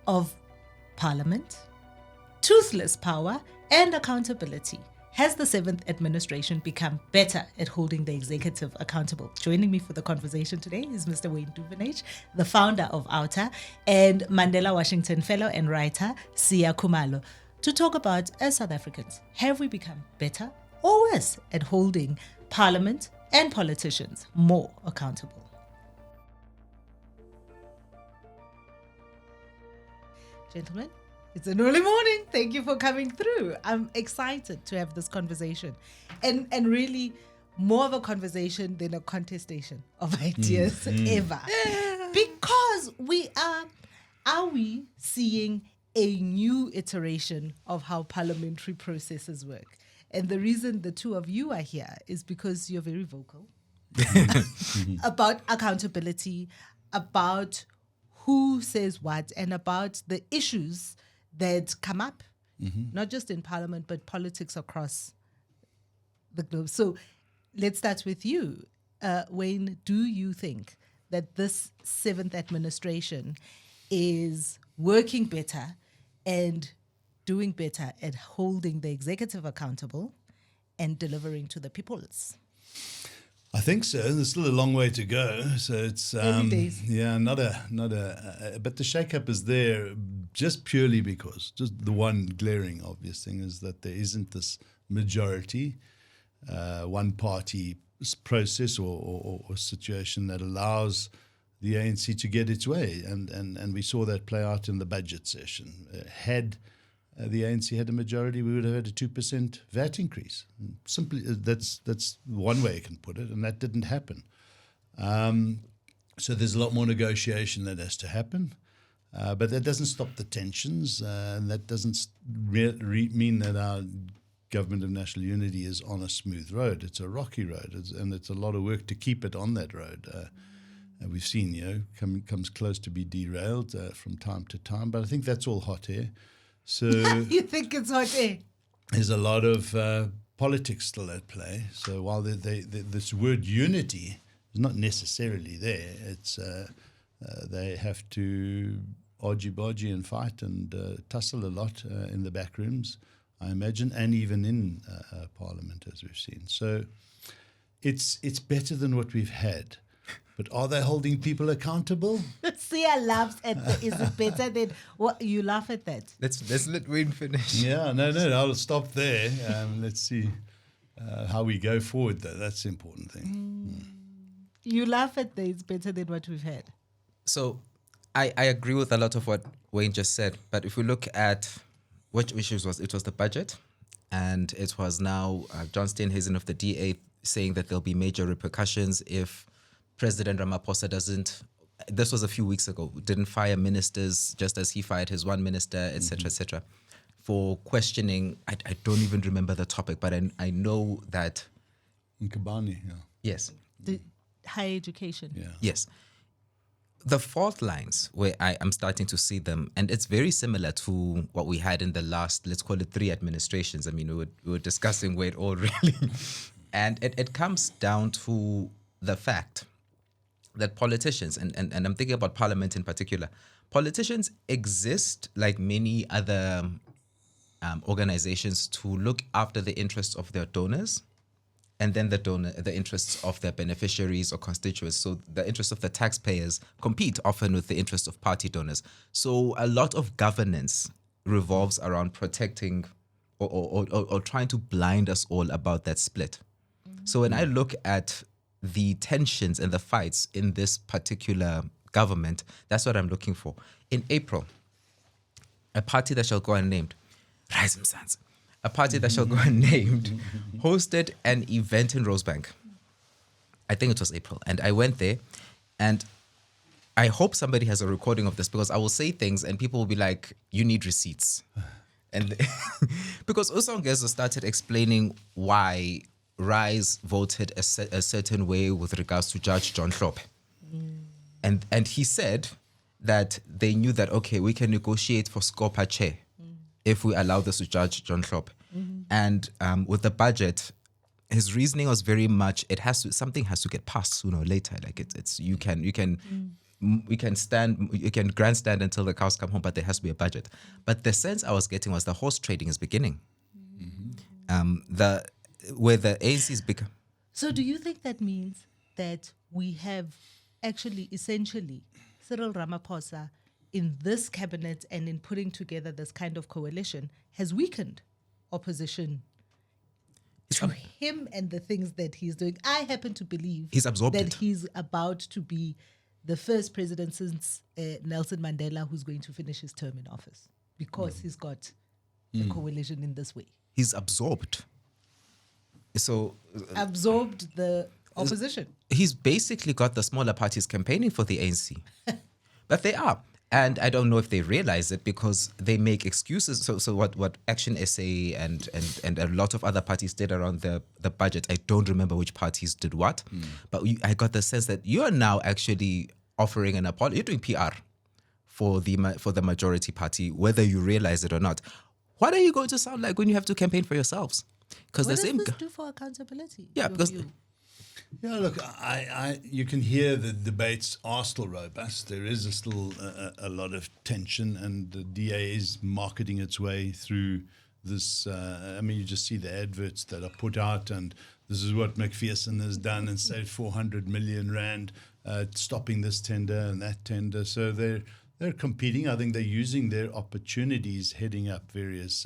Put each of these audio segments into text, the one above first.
of Parliament, toothless power, and accountability. Has the 7th administration become better at holding the executive accountable? Joining me for the conversation today is Mr. Wayne Duvenage, the founder of OUTA, and Mandela Washington fellow and writer Siya Khumalo, to talk about, as South Africans, have we become better or worse at holding Parliament and politicians more accountable? Gentlemen, it's an early morning. Thank you for coming through. I'm excited to have this conversation, and really more of a conversation than a contestation of ideas ever. Because are we seeing a new iteration of how parliamentary processes work? And the reason the two of you are here is because you're very vocal about accountability, about who says what, and about the issues that come up, not just in Parliament, but politics across the globe. So let's start with you. Wayne, do you think that this 7th administration is working better and doing better at holding the executive accountable and delivering to the peoples? I think so. There's still a long way to go. So it's Early days. Yeah, not a. But the shake-up is there just purely because just the one glaring obvious thing is that there isn't this majority, one-party process or situation that allows the ANC to get its way, and we saw that play out in the budget session. Had the ANC had a majority, we would have had a 2% VAT increase. Simply, that's one way you can put it, and that didn't happen. So there's a lot more negotiation that has to happen, but that doesn't stop the tensions, and that doesn't mean that our government of national unity is on a smooth road. It's a rocky road, and it's a lot of work to keep it on that road. We've seen, comes close to be derailed from time to time, but I think that's all hot air. So You think it's hot air? There's a lot of politics still at play. So while this word unity is not necessarily there, it's they have to argy-bargy and fight and tussle a lot in the back rooms, I imagine, and even in Parliament, as we've seen. So it's better than what we've had. But are they holding people accountable? Sia laughs at is it better than what you laugh at that? Let's let Wayne finish. Yeah, no, I'll stop there. Let's see how we go forward, though. That's the important thing. You laugh at that it's better than what we've had. So I agree with a lot of what Wayne just said. But if we look at which issues it was the budget, and it was now John Steenhuisen of the DA saying that there'll be major repercussions if President Ramaphosa this was a few weeks ago, didn't fire ministers just as he fired his one minister, etc., for questioning, I don't even remember the topic, but I know that... In Kabani, yeah. Yes. The higher education. Yeah. Yes. The fault lines where I am starting to see them, and it's very similar to what we had in the last, let's call it 3 administrations. I mean, we were discussing where it all really... And it comes down to the fact that politicians, and I'm thinking about Parliament in particular, politicians exist like many other organizations to look after the interests of their donors, and then the interests of their beneficiaries or constituents. So the interests of the taxpayers compete often with the interests of party donors. So a lot of governance revolves around protecting or trying to blind us all about that split. So when I look at the tensions and the fights in this particular government, that's what I'm looking for. In April, a party that shall go unnamed, Rise Mzansi, a party that shall go unnamed, hosted an event in Rosebank. I think it was April. And I went there, and I hope somebody has a recording of this, because I will say things and people will be like, you need receipts. And because Usongezo started explaining why Rise voted a certain way with regards to Judge John Hlophe. And he said that they knew that, okay, we can negotiate for Scopa chair if we allow this to Judge John Hlophe. And with the budget, his reasoning was very much, something has to get passed sooner or later. Like it's you can we can grandstand until the cows come home, but there has to be a budget. But the sense I was getting was the horse trading is beginning. Where the ANC's become. So do you think that means that we have actually essentially Cyril Ramaphosa in this cabinet and in putting together this kind of coalition has weakened opposition to him and the things that he's doing? I happen to believe he's absorbed that it. he's about to be the first president since Nelson Mandela who's going to finish his term in office because he's got a coalition in this way. He's absorbed. So Absorbed the opposition. He's basically got the smaller parties campaigning for the ANC. But they are. And I don't know if they realize it because they make excuses. So what Action SA and a lot of other parties did around the budget, I don't remember which parties did what, but I got the sense that you are now actually offering an apology. You're doing PR for the majority party, whether you realize it or not. What are you going to sound like when you have to campaign for yourselves? Because What does this do for accountability? Yeah, your because view? Yeah, look, you can hear the debates are still robust. There is still a lot of tension, and the DA is marketing its way through this. You just see the adverts that are put out, and this is what McPherson has done and saved 400 million rand, stopping this tender and that tender. So they're competing. I think they're using their opportunities, heading up various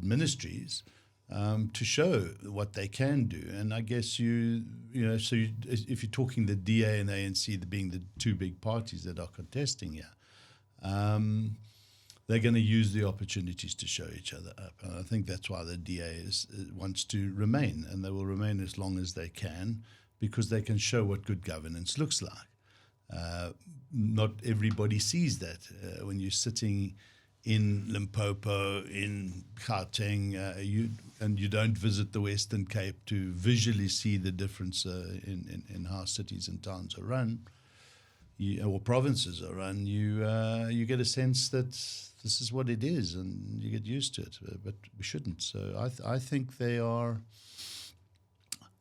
ministries. To show what they can do. And I guess if you're talking the DA and ANC being the two big parties that are contesting here, they're going to use the opportunities to show each other up. And I think that's why the DA wants to remain, and they will remain as long as they can, because they can show what good governance looks like. Not everybody sees that. When you're sitting in Limpopo, in Gauteng, you don't visit the Western Cape to visually see the difference in how cities and towns are run, or provinces are run. You get a sense that this is what it is, and you get used to it. But we shouldn't. So I think they are.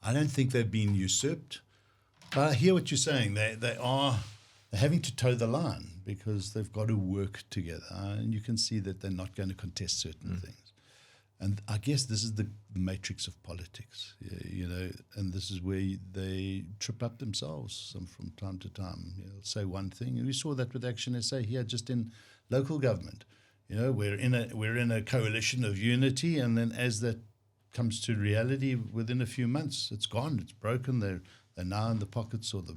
I don't think they've been usurped, but I hear what you're saying. They're having to toe the line because they've got to work together, and you can see that they're not going to contest certain things. And I guess this is the matrix of politics, and this is where they trip up themselves from time to time. They'll say one thing, and we saw that with Action SA here, just in local government. We're in a coalition of unity, and then as that comes to reality, within a few months, it's gone, it's broken. They're now in the pockets or the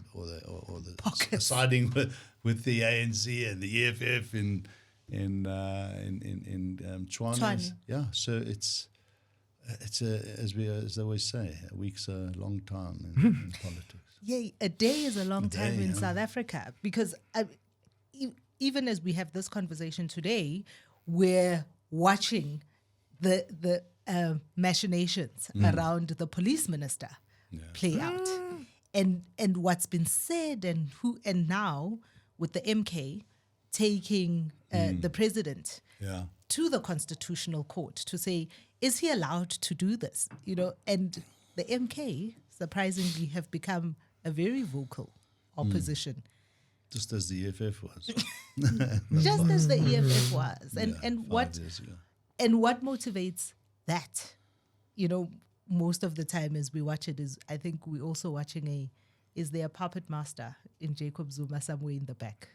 Pockets. siding with the ANC and the EFF in Tshwane. Yeah, so it's as they always say, a week's a long time in politics. Yeah, a day is a long time in South Africa, because even as we have this conversation today, we're watching the machinations around the police minister play out. And what's been said, and now with the MK taking the president to the Constitutional Court to say, is he allowed to do this? And the MK surprisingly have become a very vocal opposition. Just as the EFF was. Just as the EFF was. And 5 years ago. And what motivates that? Most of the time as we watch it, is I think we're also watching is there a puppet master in Jacob Zuma somewhere in the back,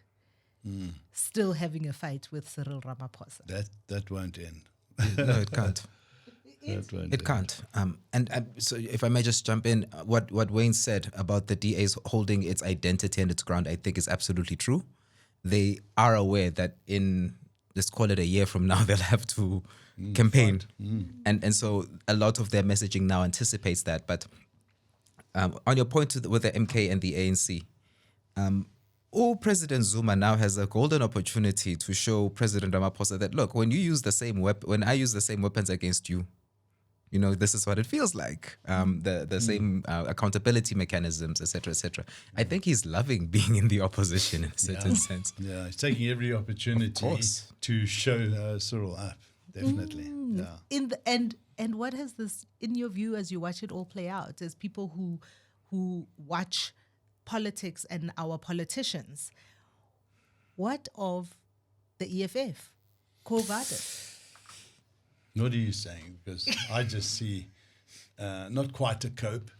still having a fight with Cyril Ramaphosa? That won't end. No, it can't. It can't. So if I may just jump in, what Wayne said about the DA's holding its identity and its ground, I think is absolutely true. They are aware that let's call it a year from now, they'll have to campaign. And so a lot of their messaging now anticipates that. But on your point with the MK and the ANC, President Zuma now has a golden opportunity to show President Ramaphosa that, look, when you use the same when I use the same weapons against you, this is what it feels like. The same accountability mechanisms, etc., etc. I think he's loving being in the opposition in a certain sense. Yeah, he's taking every opportunity to show Cyril up. Definitely. Yeah. And what has this, in your view, as you watch it all play out, as people who watch politics and our politicians, what of the EFF? Quo Vadis? What are you saying? Because I just see not quite a cope.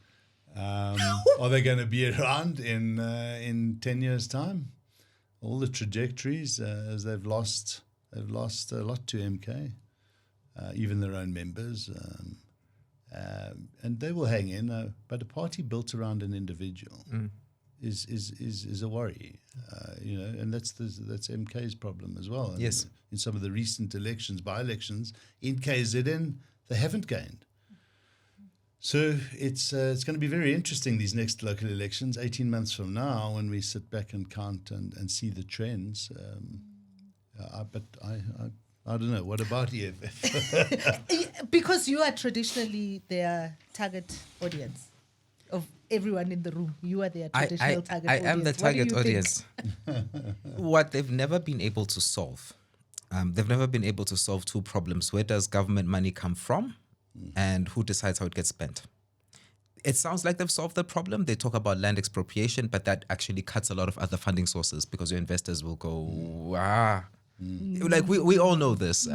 Are they going to be around in 10 years' time? All the trajectories, as they've lost a lot to MK, even their own members, and they will hang in. But a party built around an individual is a worry, and that's MK's problem as well. Yes. In some of the recent elections, by-elections in KZN, they haven't gained. So it's going to be very interesting, these next local elections, 18 months from now, when we sit back and count and see the trends. But I don't know. What about EFF? Because you are traditionally their target audience of everyone in the room. You are their traditional target audience. I am the target What do you audience. What they've never been able to solve. They've never been able to solve two problems. Where does government money come from? And who decides how it gets spent? It sounds like they've solved the problem. They talk about land expropriation, but that actually cuts a lot of other funding sources because your investors will go, like we all know this.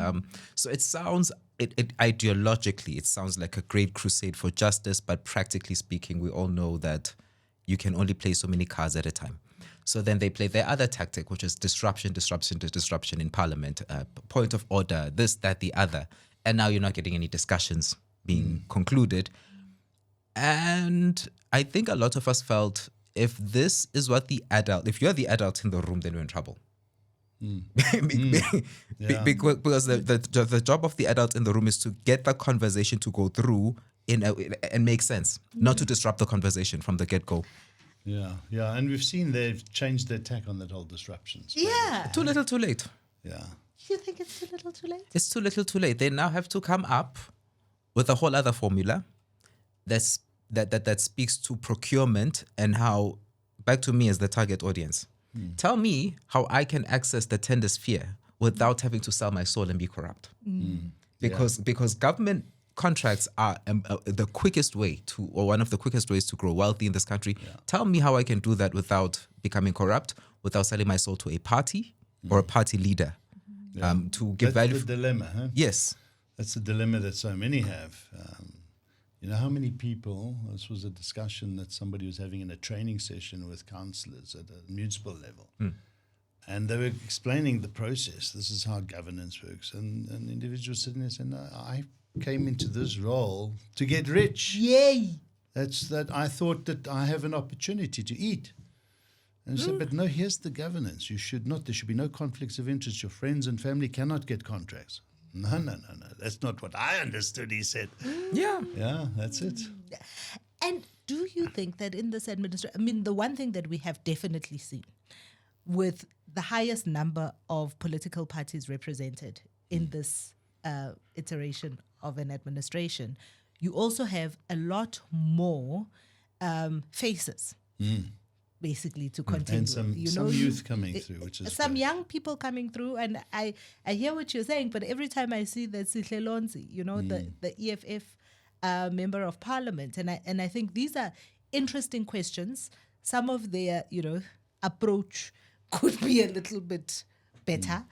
So it sounds, ideologically, it sounds like a great crusade for justice, but practically speaking, we all know that you can only play so many cards at a time. So then they play their other tactic, which is disruption in Parliament, point of order, this, that, the other. And now you're not getting any discussions being concluded. And I think a lot of us felt if this is what if you're the adult in the room, then you're in trouble. Because the job of the adult in the room is to get the conversation to go through and make sense, not to disrupt the conversation from the get-go. Yeah. And we've seen they've changed their tack on that whole disruption. Yeah. Too little, too late. Yeah. You think it's too little, too late? It's too little, too late. They now have to come up with a whole other formula that speaks to procurement and how, back to me as the target audience. Tell me how I can access the tender sphere without having to sell my soul and be corrupt. Because government contracts are the quickest way to, or one of the quickest ways to grow wealthy in this country. Tell me how I can do that without becoming corrupt, without selling my soul to a party or a party leader. To give value. That's the dilemma, huh? Yes. That's the dilemma that so many have. You know how many people, this was a discussion that somebody was having in a training session with councillors at a municipal level. And they were explaining the process. This is how governance works. And individuals sitting there saying, I came into this role to get rich. Yay! That I thought that I have an opportunity to eat. And he said, but no, here's the governance. There should be no conflicts of interest. Your friends and family cannot get contracts. No. That's not what I understood, he said. Yeah, that's it. And do you think that in this administration, the one thing that we have definitely seen with the highest number of political parties represented in this iteration of an administration, you also have a lot more faces. Basically to continue. And some youth coming through, which is some great. young people coming through, and I hear what you're saying, but every time I see that Sihle Lonzi, the EFF member of parliament, and I think these are interesting questions. Some of their approach could be a little bit better,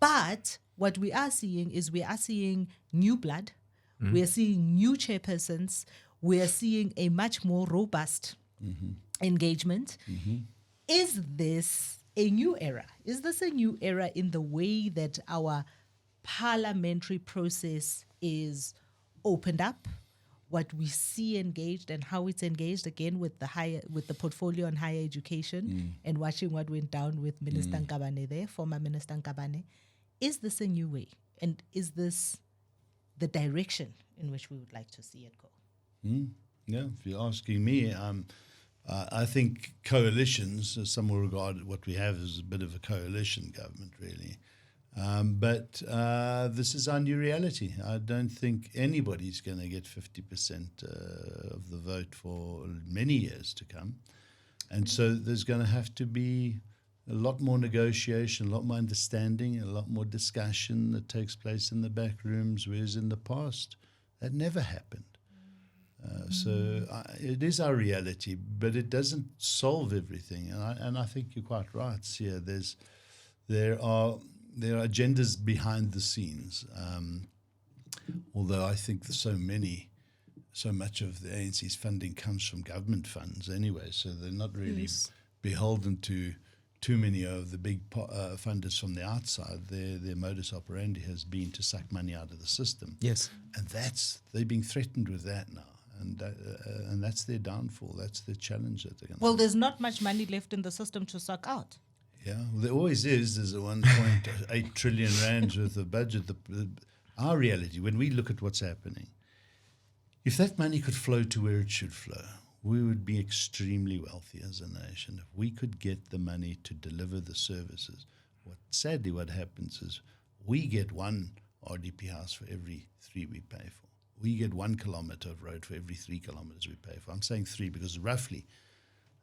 but what we are seeing is new blood, we are seeing new chairpersons, we are seeing a much more robust engagement. Is this a new era? Is this a new era in the way that our parliamentary process is opened up, what we see engaged and how it's engaged again with the portfolio on higher education and watching what went down with Minister Nkabane there, former Minister Nkabane? Is this a new way? And is this the direction in which we would like to see it go? Yeah, if you're asking me, I think coalitions, some will regard what we have as a bit of a coalition government, really. But this is our new reality. I don't think anybody's going to get 50% of the vote for many years to come. And so there's going to have to be a lot more negotiation, a lot more understanding, a lot more discussion that takes place in the back rooms, whereas in the past, that never happened. It is our reality, but it doesn't solve everything. And I think you're quite right, Siya. There are agendas behind the scenes. Although I think there's so much of the ANC's funding comes from government funds anyway, so they're not really beholden to too many of the big funders from the outside. Their modus operandi has been to suck money out of the system. Yes. And they're being threatened with that now. And that's their downfall. That's the challenge that they're going to Well, there's not much money left in the system to suck out. Yeah, well, there always is. There's a 1.8 trillion rands worth of budget. Our reality, when we look at what's happening, if that money could flow to where it should flow, we would be extremely wealthy as a nation. If we could get the money to deliver the services, sadly what happens is we get one RDP house for every 3 we pay for. We get 1 kilometre of road for every 3 kilometres we pay for. I'm saying 3 because roughly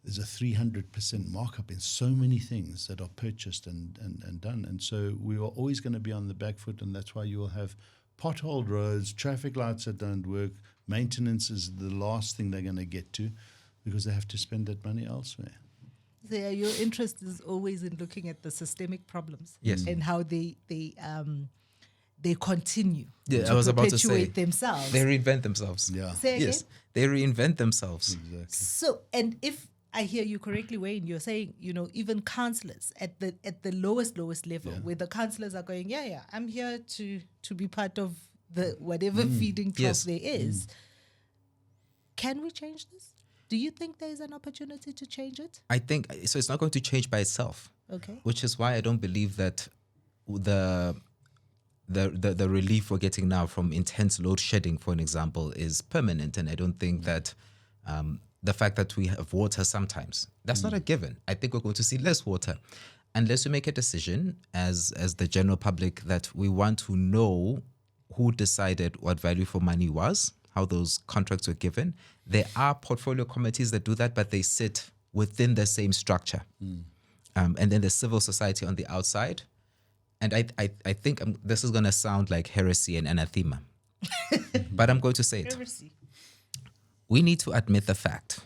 there's a 300% markup in so many things that are purchased and done. And so we are always going to be on the back foot, and that's why you will have potholed roads, traffic lights that don't work. Maintenance is the last thing they're going to get to because they have to spend that money elsewhere. So your interest is always in looking at the systemic problems, yes, and how they continue I was about to say perpetuate themselves. they reinvent themselves. Yeah. Say again? Yes, they reinvent themselves. Exactly. So, and if I hear you correctly, Wayne, you're saying, even councillors at the lowest level, where the councillors are going, I'm here to be part of the whatever feeding trough Yes. there is. Can we change this? Do you think there is an opportunity to change it? I think so. It's not going to change by itself. Okay. Which is why I don't believe that the relief we're getting now from intense load shedding, for an example, is permanent. And I don't think that the fact that we have water sometimes, that's not a given. I think we're going to see less water unless we make a decision as the general public that we want to know who decided what value for money was, how those contracts were given. There are portfolio committees that do that, but they sit within the same structure. And then there's civil society on the outside. And I think this is going to sound like heresy and anathema, but I'm going to say it. Heresy. We need to admit the fact.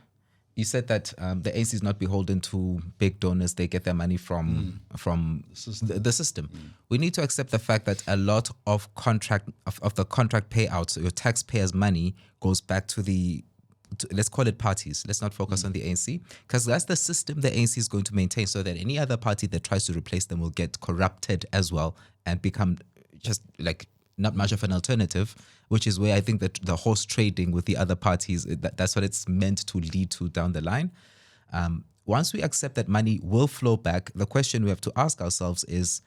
You said that the ANC is not beholden to big donors. They get their money from the system. We need to accept the fact that a lot of the contract payouts, your taxpayers' money, goes back to let's call it parties. Let's not focus on the ANC, because that's the system the ANC is going to maintain, so that any other party that tries to replace them will get corrupted as well and become just like not much of an alternative, which is where I think that the horse trading with the other parties, that's what it's meant to lead to down the line. Once we accept that money will flow back, the question we have to ask ourselves is,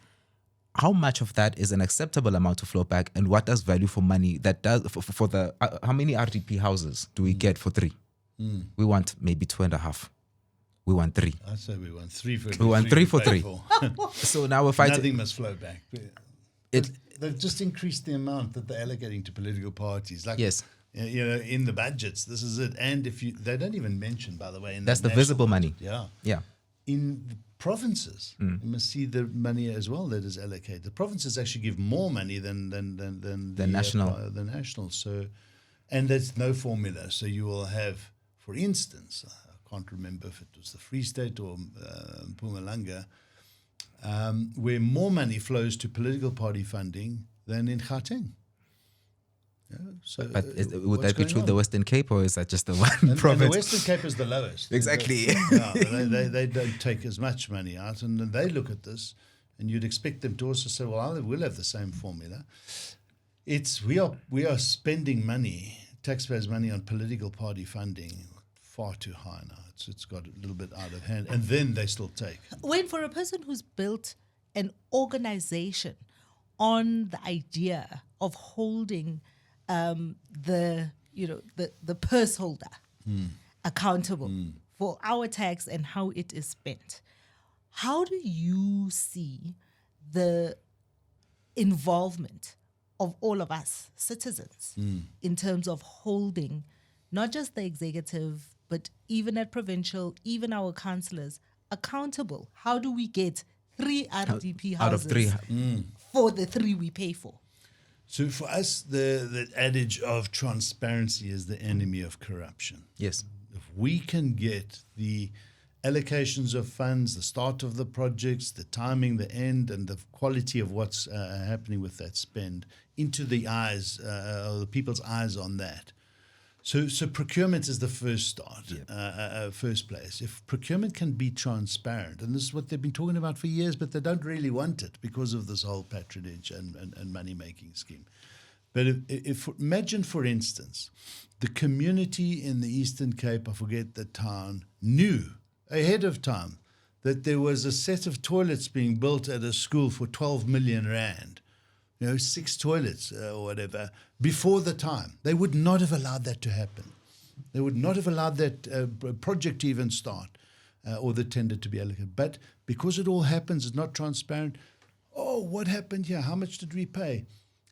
how much of that is an acceptable amount to flow back, and what does value for money that does for the how many RDP houses do we get for 3? We want maybe 2.5. We want 3. I say we want 3 for 3. We want 3 for 3. So now we're fighting. Nothing must flow back. They've just increased the amount that they're allocating to political parties. Like, yes. In the budgets, this is it. And they don't even mention, by the way, that's the visible money. Yeah. In the provinces, you must see the money as well that is allocated. The provinces actually give more money than the national. So, and there's no formula. So you will have, for instance, I can't remember if it was the Free State or Mpumalanga, where more money flows to political party funding than in Gauteng. Yeah, so but would that be true the Western Cape, or is that just the one province? And the Western Cape is the lowest. Exactly. They don't take as much money out, and they look at this, and you'd expect them to also say, well, we'll have the same formula. We are spending money, taxpayers' money, on political party funding far too high now. It's got a little bit out of hand, and then they still take. When for a person who's built an organization on the idea of holding the purse holder accountable for our tax and how it is spent, how do you see the involvement of all of us citizens in terms of holding not just the executive, but even at provincial, even our councillors accountable? How do we get 3 RDP houses out of 3 for the 3 we pay for? So for us, the adage of transparency is the enemy of corruption. Yes. If we can get the allocations of funds, the start of the projects, the timing, the end, and the quality of what's happening with that spend into the eyes, or the people's eyes on that. So procurement is the first start, first place. If procurement can be transparent, and this is what they've been talking about for years, but they don't really want it because of this whole patronage and money-making scheme. But if imagine, for instance, the community in the Eastern Cape, I forget the town, knew ahead of time that there was a set of toilets being built at a school for 12 million rand, 6 toilets or whatever, before the time. They would not have allowed that to happen. They would not have allowed that project to even start or the tender to be allocated. But because it all happens, it's not transparent. Oh, what happened here? How much did we pay?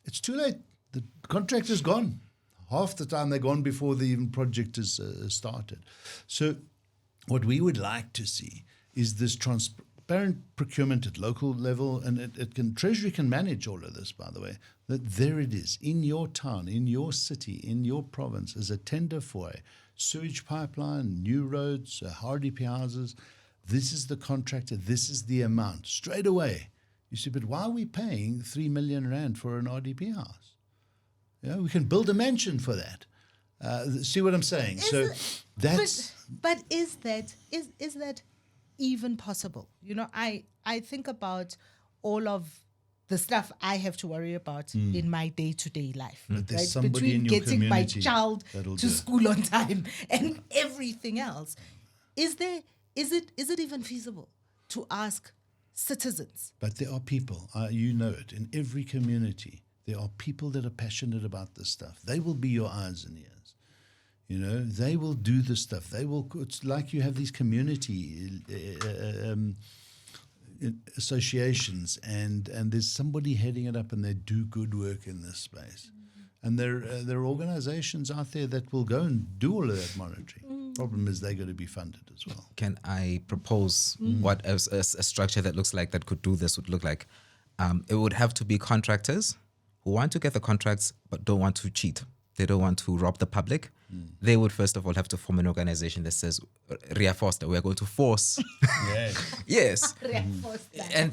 It's too late. The contractor's gone. Half the time they're gone before the even project is started. So what we would like to see is this transparent procurement at local level, and Treasury can manage all of this, by the way, that there it is, in your town, in your city, in your province, as a tender for a sewage pipeline, new roads, RDP houses. This is the contractor, this is the amount. Straight away, you say, but why are we paying 3 million rand for an RDP house? We can build a mansion for that. See what I'm saying? But is that even possible? I think about all of the stuff I have to worry about in my day-to-day life. But there's right? somebody Between in your getting my community child that'll to do it. school on time and everything else. Is it even feasible to ask citizens? But there are people, you know it, in every community. There are people that are passionate about this stuff. They will be your eyes and ears. They will do the stuff. It's like you have these community associations, and there's somebody heading it up, and they do good work in this space. And there are organizations out there that will go and do all of that monitoring. Problem is they're going to be funded as well. Can I propose what a structure that looks like that could do this would look like? It would have to be contractors who want to get the contracts but don't want to cheat. They don't want to rob the public. They would first of all have to form an organization that says, Ria Foster, we're going to force. Yes.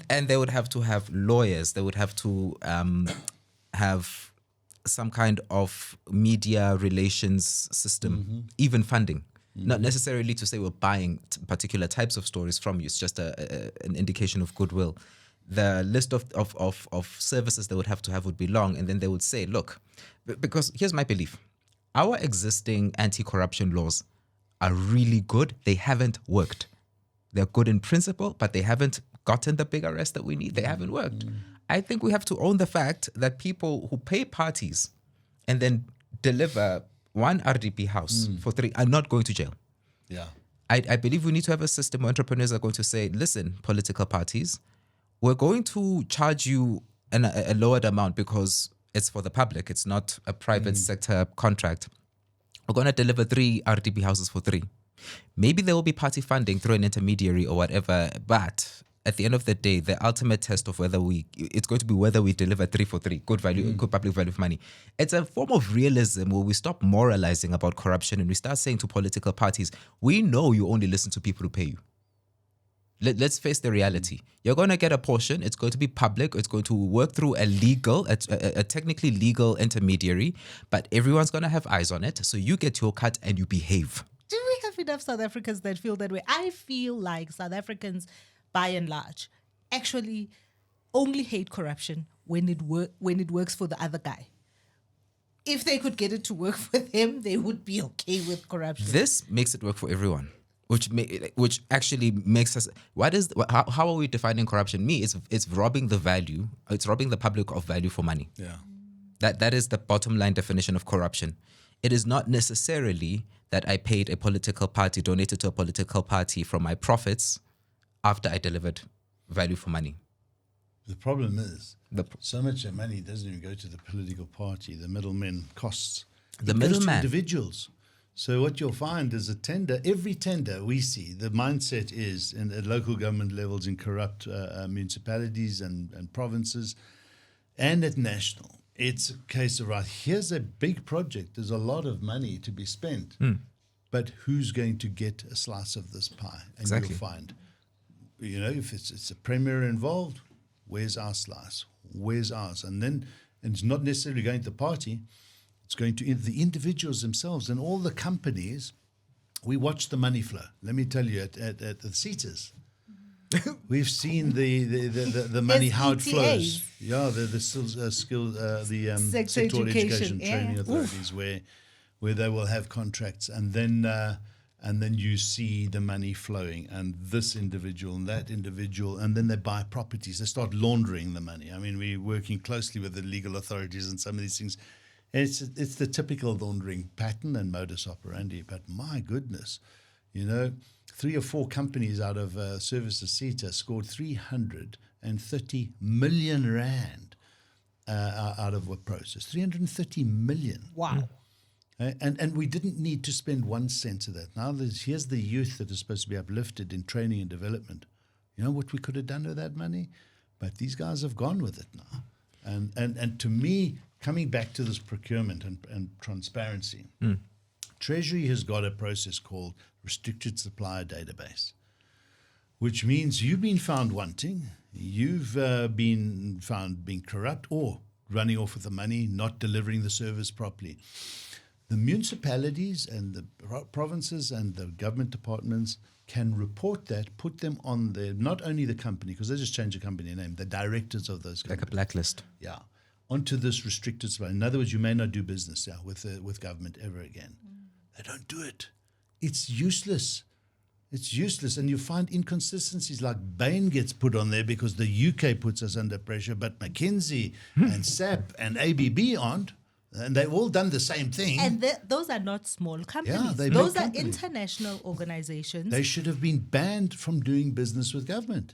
And they would have to have lawyers. They would have to have some kind of media relations system, even funding. Not necessarily to say we're buying particular types of stories from you. It's just an indication of goodwill. The list of services they would have would be long, and then they would say, look, because here's my belief. Our existing anti-corruption laws are really good. They haven't worked. They're good in principle, but they haven't gotten the big arrest that we need. They haven't worked. I think we have to own the fact that people who pay parties and then deliver one RDP house for 3 are not going to jail. Yeah. I believe we need to have a system where entrepreneurs are going to say, listen, political parties, we're going to charge you a lowered amount because it's for the public. It's not a private sector contract. We're going to deliver 3 RDP houses for 3. Maybe there will be party funding through an intermediary or whatever, but at the end of the day, the ultimate test of it's going to be whether we deliver 3 for 3, good value, good public value for money. It's a form of realism where we stop moralizing about corruption and we start saying to political parties, we know you only listen to people who pay you. Let's face the reality. You're going to get a portion. It's going to be public. It's going to work through a technically legal intermediary, but everyone's going to have eyes on it. So you get your cut and you behave. Do we have enough South Africans that feel that way? I feel like South Africans, by and large, actually only hate corruption when it works for the other guy. If they could get it to work for them, they would be okay with corruption. This makes it work for everyone. Which actually makes us. How are we defining corruption? It's robbing the value. It's robbing the public of value for money. Yeah. That is the bottom line definition of corruption. It is not necessarily that I paid a political party, donated to a political party from my profits after I delivered value for money. The problem is so much of money doesn't even go to the political party. The middlemen costs. The It goes to middleman. individuals. So what you'll find is every tender we see, the mindset is at local government levels in corrupt municipalities and provinces and at national. it's a case of, right, here's a big project. There's a lot of money to be spent. But who's going to get a slice of this pie? And Exactly. you'll find, if it's a premier involved, where's our slice? Where's ours? And it's not necessarily going to the party. It's going to the individuals themselves and all the companies. We watch the money flow. Let me tell you, at the CETAs, we've seen the money, how it flows. Yeah, the sector education training authorities, where they will have contracts, and then you see the money flowing, and this individual and that individual, and then they buy properties. They start laundering the money. I mean, we're working closely with the legal authorities and some of these things. It's the typical laundering pattern and modus operandi. But my goodness, 3 or 4 companies out of Services CETA scored 330 million rand out of what process? 330 million. Wow. And we didn't need to spend 1 cent of that. Now here's the youth that is supposed to be uplifted in training and development. You know what we could have done with that money? But these guys have gone with it now. And to me, coming back to this procurement and transparency, Treasury has got a process called Restricted Supplier Database, which means you've been found wanting, you've been found being corrupt or running off with the money, not delivering the service properly. The municipalities and the provinces and the government departments can report that, put them on not only the company, because they just change the company name, the directors of those companies. Like a blacklist. Yeah. Onto this restricted supply. In other words, you may not do business with government ever again. They don't do it. It's useless. It's useless. And you find inconsistencies like Bain gets put on there because the UK puts us under pressure, but McKinsey and SAP and ABB aren't. And they've all done the same thing. And those are not small companies. Yeah, they're those big are companies. International organizations. They should have been banned from doing business with government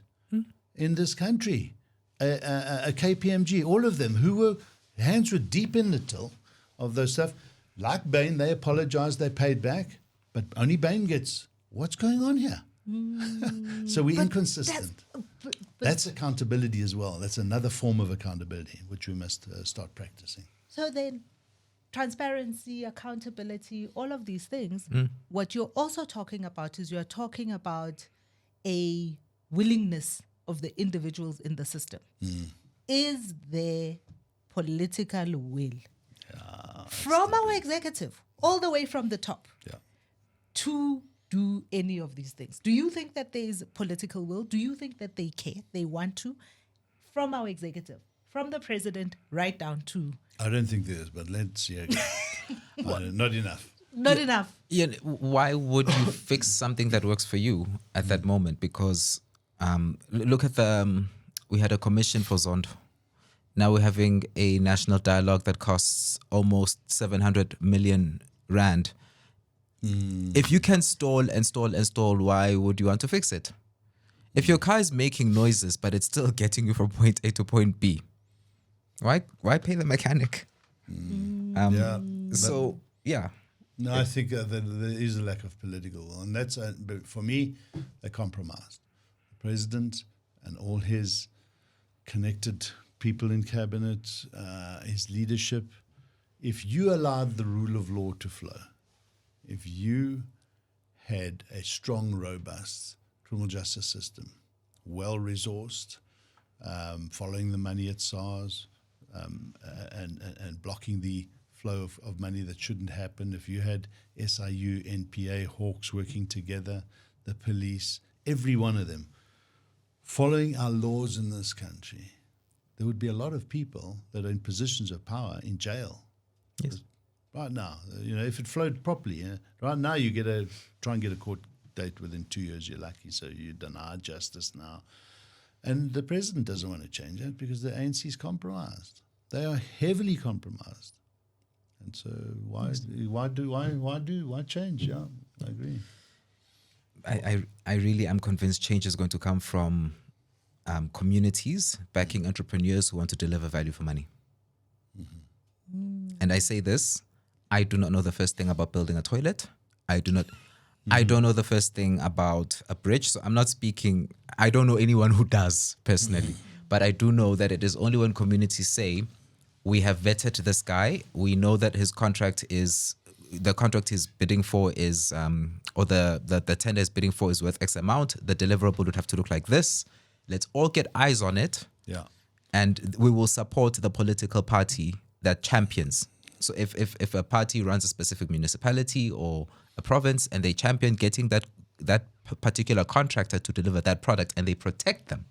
in this country. A KPMG, all of them, hands were deep in the till of those stuff. Like Bain, they apologized, they paid back, but only Bain gets, what's going on here? So we're inconsistent. That's accountability as well. That's another form of accountability, which we must start practicing. So then, transparency, accountability, all of these things, what you're also talking about is you're talking about a willingness of the individuals in the system. Is there political will from our executive, all the way from the top, to do any of these things? Do you think that there is political will? Do you think that they care, they want to, from our executive, from the president right down to... I don't think there is, but let's see again. Not enough. Not enough. Yeah, why would you fix something that works for you at that moment? Because look at we had a commission for Zondo. Now we're having a national dialogue that costs almost 700 million rand. If you can stall and stall and stall, why would you want to fix it? If your car is making noises, but it's still getting you from point A to point B, why pay the mechanic? So, yeah. No, I think that there is a lack of political will. And that's, but for me, they compromised. The president and all his connected people in cabinet, his leadership, if you allowed the rule of law to flow, if you had a strong, robust criminal justice system, well-resourced, following the money at SARS, and blocking the flow of money that shouldn't happen, if you had SIU, NPA, Hawks working together, the police, every one of them, following our laws in this country, there would be a lot of people that are in positions of power in jail. Yes. Right now, if it flowed properly, right now you try and get a court date within 2 years, you're lucky, so you deny justice now. And the president doesn't want to change that because the ANC is compromised. They are heavily compromised. And so why change? Yeah, I agree. I really am convinced change is going to come from communities backing entrepreneurs who want to deliver value for money. And I say this, I do not know the first thing about building a toilet. I don't know the first thing about a bridge. So I'm not speaking, I don't know anyone who does personally, but I do know that it is only when communities say, we have vetted this guy. We know that his contract is, the contract he's bidding for is, or the tender is bidding for is worth X amount. The deliverable would have to look like this. Let's all get eyes on it. Yeah. And we will support the political party that champions. So if a party runs a specific municipality or a province and they champion getting that particular contractor to deliver that product and they protect them,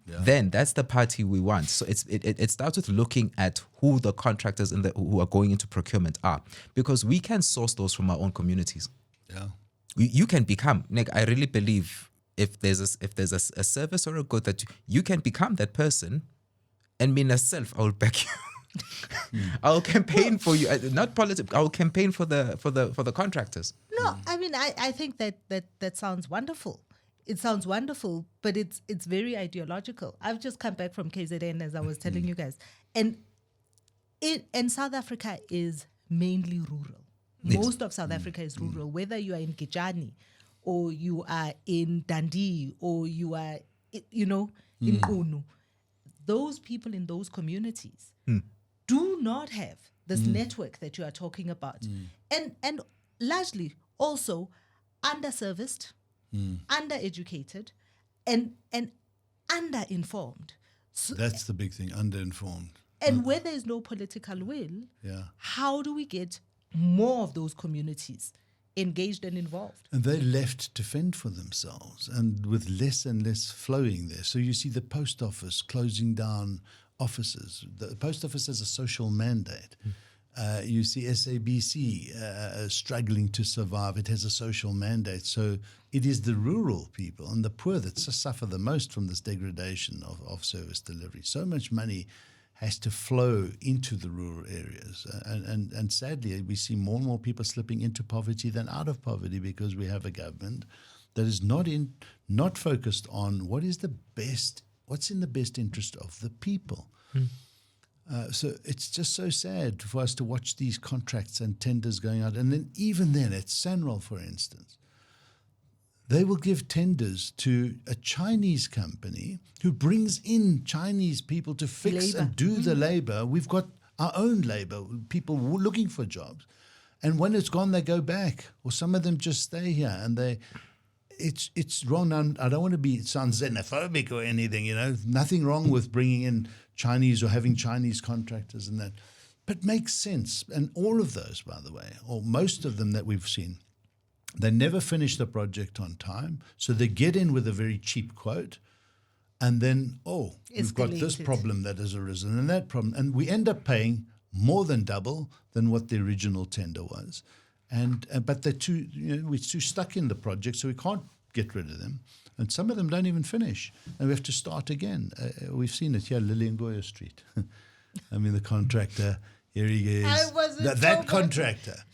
then that's the party we want. So it starts with looking at who the contractors who are going into procurement are, because we can source those from our own communities. Yeah. You can become, Nick, I really believe if there's a service or a good that you can become that person, and me myself, I will back you. I'll campaign for you, not politics. I'll campaign for the contractors. No, I mean, I think that sounds wonderful. It sounds wonderful, but it's very ideological. I've just come back from KZN, as I was telling you guys, and South Africa is mainly rural. Yes. Most of South Africa is rural, whether you are in Gijani or you are in Dundee or you are, in Qunu. Those people in those communities do not have this network that you are talking about. And largely also underserviced, undereducated, and underinformed. So, That's the big thing, underinformed. and where there is no political will, how do we get more of those communities engaged and involved? And they're left to fend for themselves, and with less and less flowing there. So you see the post office closing down offices. The post office has a social mandate. You see SABC struggling to survive. It has a social mandate. So it is the rural people and the poor that suffer the most from this degradation of service delivery. So much money has to flow into the rural areas. And sadly, we see more and more people slipping into poverty than out of poverty, because we have a government that is not focused on what's in the best interest of the people. So it's just so sad for us to watch these contracts and tenders going out. And then even then, at Sanral, for instance, they will give tenders to a Chinese company who brings in Chinese people to fix and do the labor. We've got our own labor, people looking for jobs. And when it's gone, they go back. Or some of them just stay here. And it's wrong. I don't want to sound xenophobic or anything, Nothing wrong with bringing in Chinese or having Chinese contractors and that. But makes sense. And all of those, by the way, or most of them that we've seen, they never finish the project on time. So they get in with a very cheap quote. And then, we've got this problem that has arisen and that problem. And we end up paying more than double than what the original tender was. But they're we're too stuck in the project, so we can't get rid of them. And some of them don't even finish. And we have to start again. We've seen it here, Liliengoya Street. I mean, the contractor, here he is. That contractor,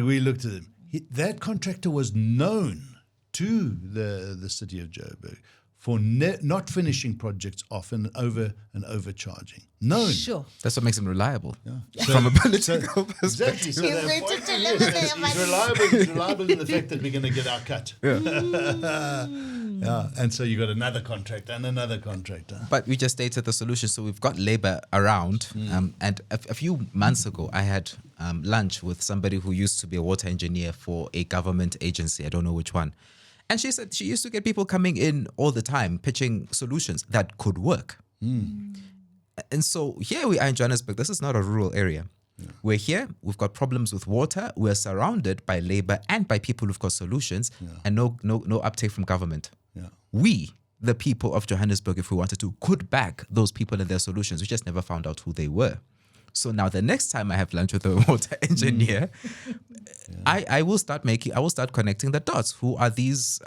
we looked at him. That contractor was known to the city of Joburg for not finishing projects off and overcharging. Known. Sure. That's what makes him reliable. Yeah. From a political perspective. Exactly. So he's reliable in the fact that we're going to get our cut. And so you got another contractor and another contractor. But we just stated the solution. So we've got labor around. And a few months ago, I had lunch with somebody who used to be a water engineer for a government agency. I don't know which one. And she said she used to get people coming in all the time, pitching solutions that could work. And so here we are in Johannesburg. This is not a rural area. We're here. We've got problems with water. We're surrounded by labor and by people who've got solutions, and no uptake from government. We, the people of Johannesburg, if we wanted to, could back those people and their solutions. We just never found out who they were. So now the next time I have lunch with a water engineer, I will start connecting the dots. Who are these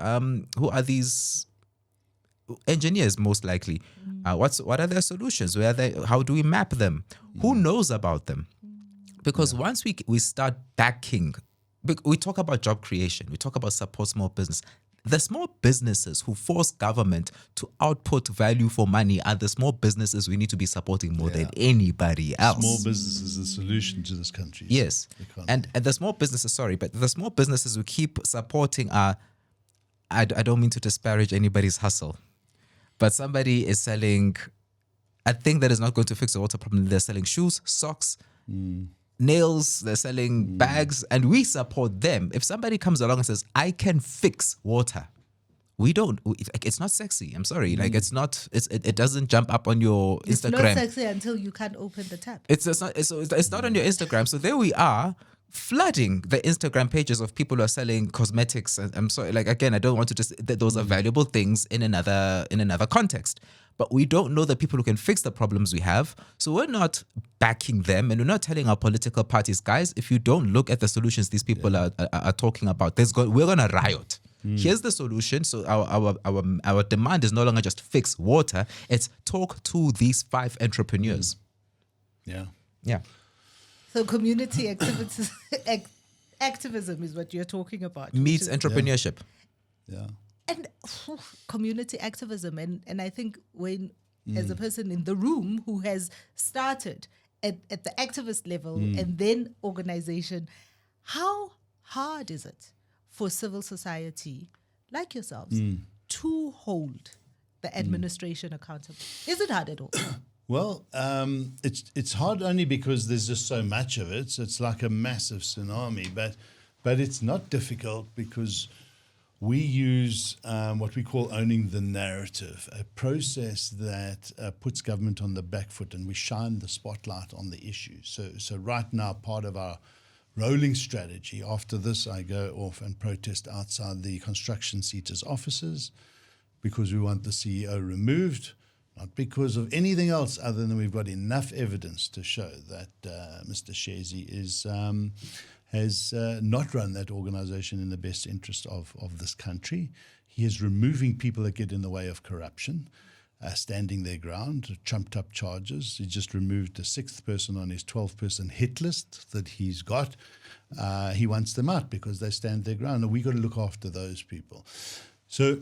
engineers, most likely? What are their solutions? Where are they? How do we map them? Who knows about them? Because once we start backing, we talk about job creation, we talk about support small business. The small businesses who force government to output value for money are the small businesses we need to be supporting more than anybody else. Small business is the solution to this country. Yes. And the small businesses, the small businesses we keep supporting are, I don't mean to disparage anybody's hustle, but somebody is selling a thing that is not going to fix the water problem. They're selling shoes, socks, nails, they're selling bags, and we support them. If somebody comes along and says, I can fix water, it's not sexy. I'm sorry. Like it doesn't jump up on your Instagram. It's not sexy until you can't open the tap. It's not on your Instagram. So there we are, flooding the Instagram pages of people who are selling cosmetics. And I'm sorry, like again, I don't want to just that those are valuable things in another context. But we don't know the people who can fix the problems we have. So we're not backing them, and we're not telling our political parties, guys, if you don't look at the solutions these people are talking about, we're gonna riot. Here's the solution. So our demand is no longer just fix water, it's talk to these 5 entrepreneurs. Yeah. Yeah. So community activism is what you're talking about. Meets entrepreneurship. Yeah. And community activism. And I think when, as a person in the room who has started at the activist level and then organization, how hard is it for civil society like yourselves to hold the administration accountable? Is it hard at all? Well, it's hard only because there's just so much of it. So it's like a massive tsunami. But it's not difficult because we use what we call owning the narrative, a process that puts government on the back foot, and we shine the spotlight on the issues. So right now, part of our rolling strategy, after this, I go off and protest outside the construction seaters' offices because we want the CEO removed. Not because of anything else other than we've got enough evidence to show that Mr. Shezi has not run that organization in the best interest of this country. He is removing people that get in the way of corruption, standing their ground, trumped up charges. He just removed the 6th person on his 12-person hit list that he's got. He wants them out because they stand their ground, and we've got to look after those people. So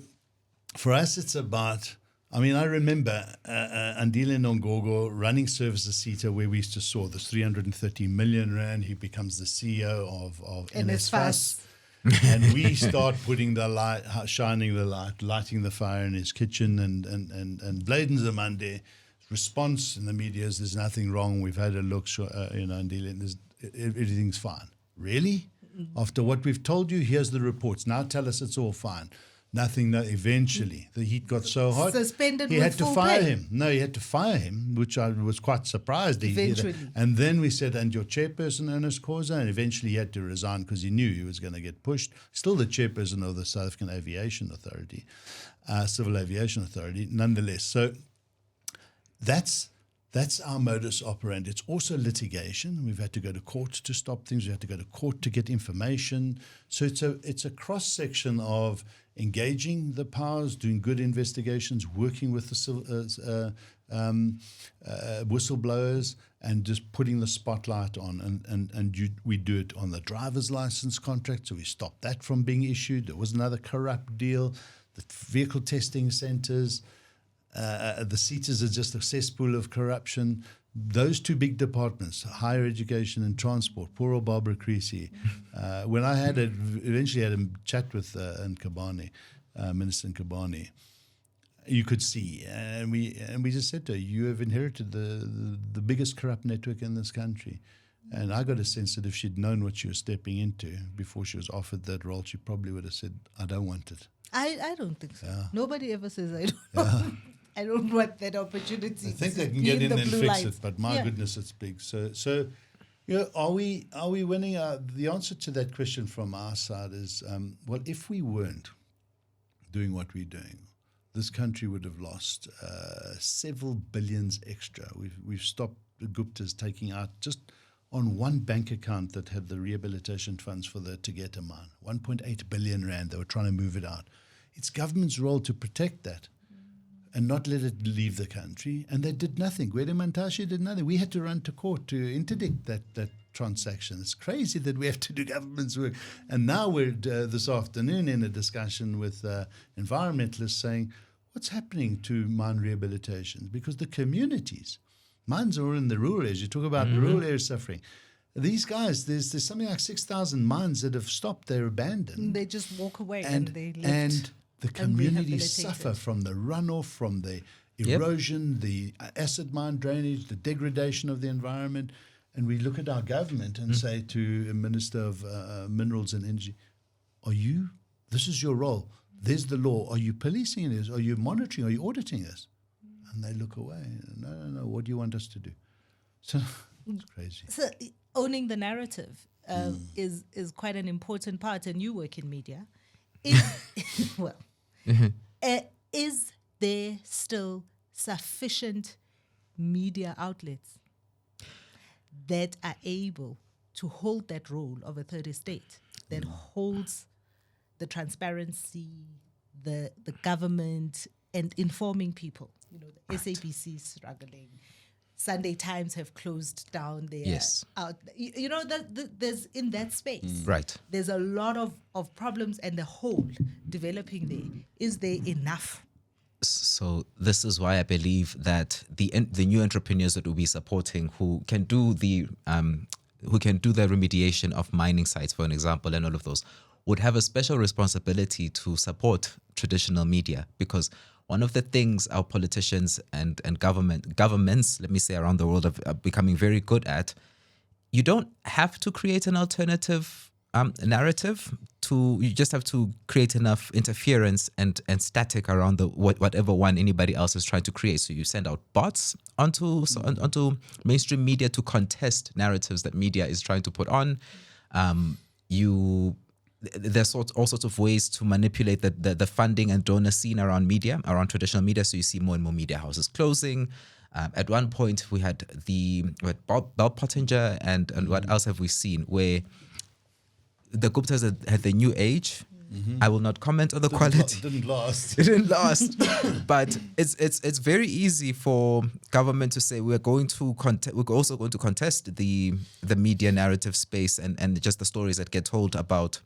for us, it's about... I mean, I remember Andile Nongogo running Services CETA, where we used to saw this 330 million rand. He becomes the CEO of NSFAS. And we start putting the light, shining the light, lighting the fire in his kitchen. And Bladen Zamande, response in the media is there's nothing wrong. We've had a look, Andile, everything's fine. Really? After what we've told you, here's the reports. Now tell us it's all fine. Nothing. Eventually, the heat got so hot. Suspended. He had to full fire pay. him. No, he had to fire him, which I was quite surprised. Eventually. And then we said, and your chairperson, Ernest Khoza, and eventually he had to resign because he knew he was going to get pushed. Still the chairperson of the South African Aviation Authority, Civil Aviation Authority, nonetheless. So that's our modus operandi. It's also litigation. We've had to go to court to stop things. We had to go to court to get information. So it's a cross-section of engaging the powers, doing good investigations, working with the whistleblowers, and just putting the spotlight on. We do it on the driver's license contract, so we stopped that from being issued. There was another corrupt deal. The vehicle testing centres, the CETAs are just a cesspool of corruption. Those 2 big departments, higher education and transport, poor old Barbara Creasy. When I eventually had a chat with Nkabane, Minister Nkabane, you could see, and we just said to her, you have inherited the biggest corrupt network in this country. And I got a sense that if she'd known what she was stepping into before she was offered that role, she probably would have said, I don't want it. I don't think so. Yeah. Nobody ever says I don't. I don't want that opportunity. I think they can be get in the and blue fix lights. it, but my goodness, it's big. So are we winning? The answer to that question from our side is, well, if we weren't doing what we're doing, this country would have lost several billions extra. We've stopped the Guptas taking out just on one bank account that had the rehabilitation funds for the Tegeta mine, 1.8 billion rand. They were trying to move it out. It's government's role to protect that and not let it leave the country. And they did nothing. Gwede Mantashe did nothing. We had to run to court to interdict that transaction. It's crazy that we have to do government's work. And now we're this afternoon in a discussion with environmentalists saying, what's happening to mine rehabilitation? Because the communities, mines are in the rural areas. You talk about the rural areas suffering. These guys, there's something like 6,000 mines that have stopped, they're abandoned. They just walk away and they left. And the communities suffer from the runoff, from the erosion, the acid mine drainage, the degradation of the environment. And we look at our government and say to a Minister of Minerals and Energy, this is your role. There's the law. Are you policing this? Are you monitoring? Are you auditing this? And they look away. No. What do you want us to do? So it's crazy. So owning the narrative is quite an important part, and you work in media. Is there still sufficient media outlets that are able to hold that role of a third estate that holds the transparency, the government, and informing people? You know, the SABC is struggling. Sunday Times have closed down their you know, there's in that space. Right. There's a lot of problems and the hole developing there. Is there enough? So this is why I believe that the new entrepreneurs that we'll be supporting, who can do the remediation of mining sites, for an example, and all of those, would have a special responsibility to support traditional media, because one of the things our politicians and governments, let me say, around the world are becoming very good at, you don't have to create an alternative narrative. You just have to create enough interference and static around whatever one anybody else is trying to create. So you send out bots onto mainstream media to contest narratives that media is trying to put on. There's all sorts of ways to manipulate the funding and donor scene around media, around traditional media. So you see more and more media houses closing. At one point, we had Bell Pottinger and what else have we seen, where the Guptas had the new age. I will not comment on the quality. Didn't last. It didn't last. But it's very easy for government to say we're also going to contest the media narrative space and just the stories that get told about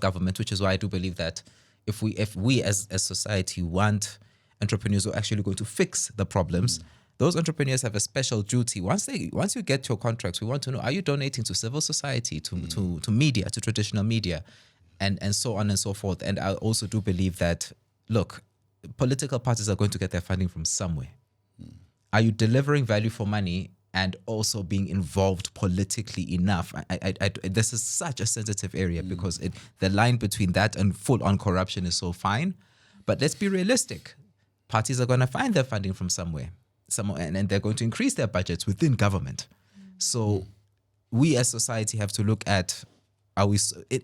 government, which is why I do believe that if we as society want entrepreneurs who are actually going to fix the problems, those entrepreneurs have a special duty. Once you get your contracts, we want to know, are you donating to civil society, to media, to traditional media, and so on and so forth. And I also do believe that, look, political parties are going to get their funding from somewhere. Are you delivering value for money and also being involved politically enough? This is such a sensitive area because the line between that and full-on corruption is so fine. But let's be realistic. Parties are going to find their funding from somewhere, and they're going to increase their budgets within government. So we as society have to look at, are we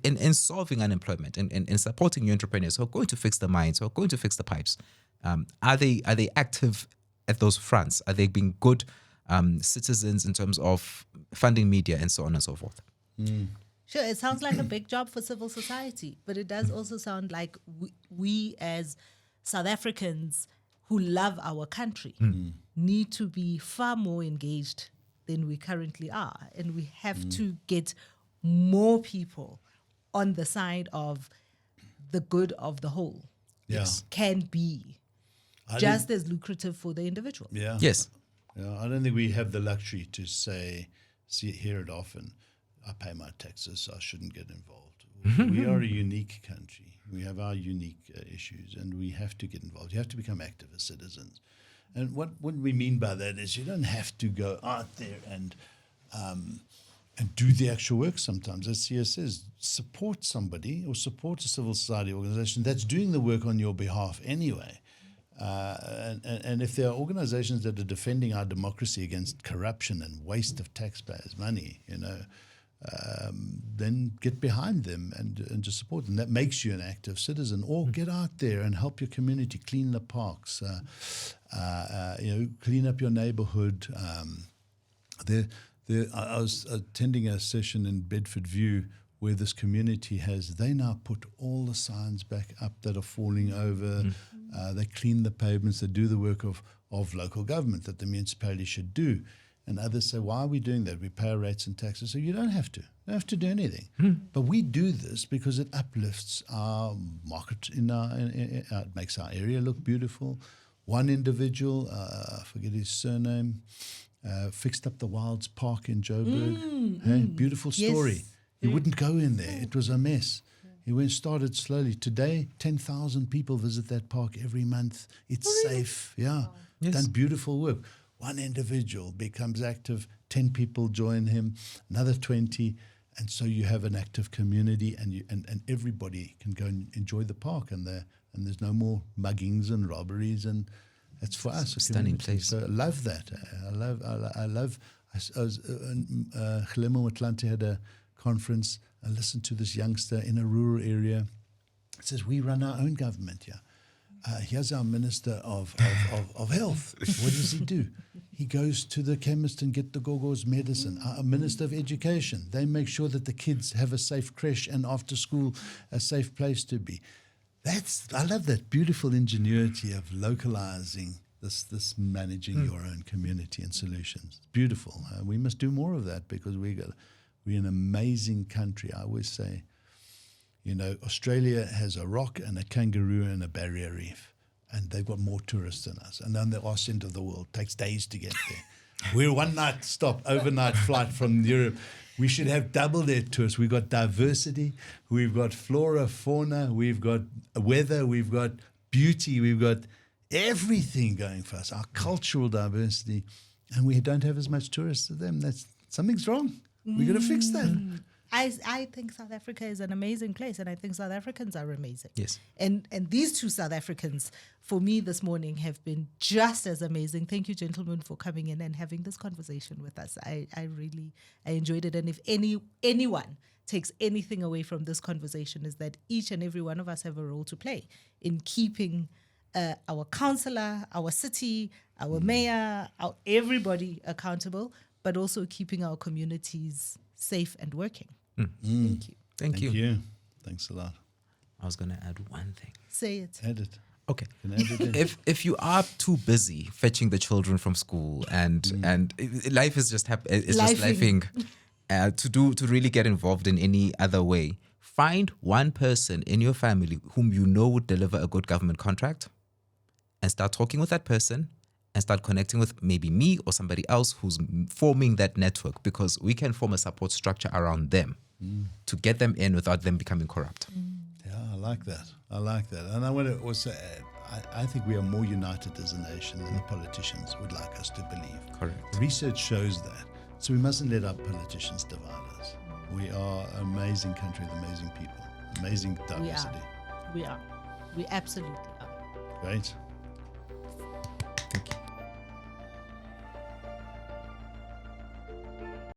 in solving unemployment and in supporting new entrepreneurs who are going to fix the mines, who are going to fix the pipes? Are they active at those fronts? Are they being good citizens in terms of funding media and so on and so forth? Sure, it sounds like a big job for civil society, but it does also sound like we as South Africans who love our country need to be far more engaged than we currently are. And we have to get more people on the side of the good of the whole. Yes. Can be just as lucrative for the individual. Yeah. Yes. Yeah, I don't think we have the luxury to hear it often, I pay my taxes, I shouldn't get involved. We are a unique country. We have our unique issues, and we have to get involved. You have to become activist citizens. And what we mean by that is you don't have to go out there and do the actual work sometimes. As Siya says, support somebody or support a civil society organization that's doing the work on your behalf anyway. And if there are organizations that are defending our democracy against corruption and waste of taxpayers' money, then get behind them and just support them. That makes you an active citizen. Or get out there and help your community, clean the parks, clean up your neighborhood. I was attending a session in Bedford View where this community they now put all the signs back up that are falling over. They clean the pavements. They do the work of local government that the municipality should do. And others say, why are we doing that? We pay our rates and taxes. So you don't have to. You don't have to do anything. But we do this because it uplifts our market, it makes our area look beautiful. One individual, I forget his surname, fixed up the Wilds Park in Joburg. Beautiful story. Yes. He wouldn't go in there. It was a mess. He went started slowly. Today, 10,000 people visit that park every month. It's safe. Yeah. Yes. Done beautiful work. One individual becomes active, 10 people join him, another 20. And so you have an active community, and everybody can go and enjoy the park, and there's no more muggings and robberies, and it's for us a Stunning community. place. So I love that. I love. I was Khulemo Atlante had a conference. I listened to this youngster in a rural area. It says, we run our own government here. Here's our Minister of Health. What does he do? He goes to the chemist and get the gogo's medicine. Our Minister of Education, they make sure that the kids have a safe creche and after school a safe place to be. I love that beautiful ingenuity of localizing this managing your own community and solutions. It's beautiful. We must do more of that because we're an amazing country. I always say, Australia has a rock and a kangaroo and a barrier reef, and they've got more tourists than us. And on the arse end of the world, takes days to get there. We're one night stop, overnight flight from Europe. We should have double their tourists. We've got diversity, we've got flora, fauna, we've got weather, we've got beauty, we've got everything going for us, our cultural diversity, and we don't have as much tourists as them. Something's wrong. We're going to fix that. I think South Africa is an amazing place, and I think South Africans are amazing. Yes. And these two South Africans, for me this morning, have been just as amazing. Thank you, gentlemen, for coming in and having this conversation with us. I enjoyed it. And if anyone takes anything away from this conversation, is that each and every one of us have a role to play in keeping our councillor, our city, our mayor, everybody accountable, but also keeping our communities safe and working. Thank you. Thank you. Thanks a lot. I was going to add one thing. Say it. Add it. Okay. Can add it in. If you are too busy fetching the children from school and life is just just lifing to really get involved in any other way, find one person in your family whom you know would deliver a good government contract, and start talking with that person, and start connecting with maybe me or somebody else who's forming that network, because we can form a support structure around them to get them in without them becoming corrupt. Yeah, I like that. And I want to also add, I think we are more united as a nation than the politicians would like us to believe. Correct. Research shows that. So we mustn't let our politicians divide us. We are an amazing country with amazing people, amazing diversity. We are. We absolutely are. Great. Thank you.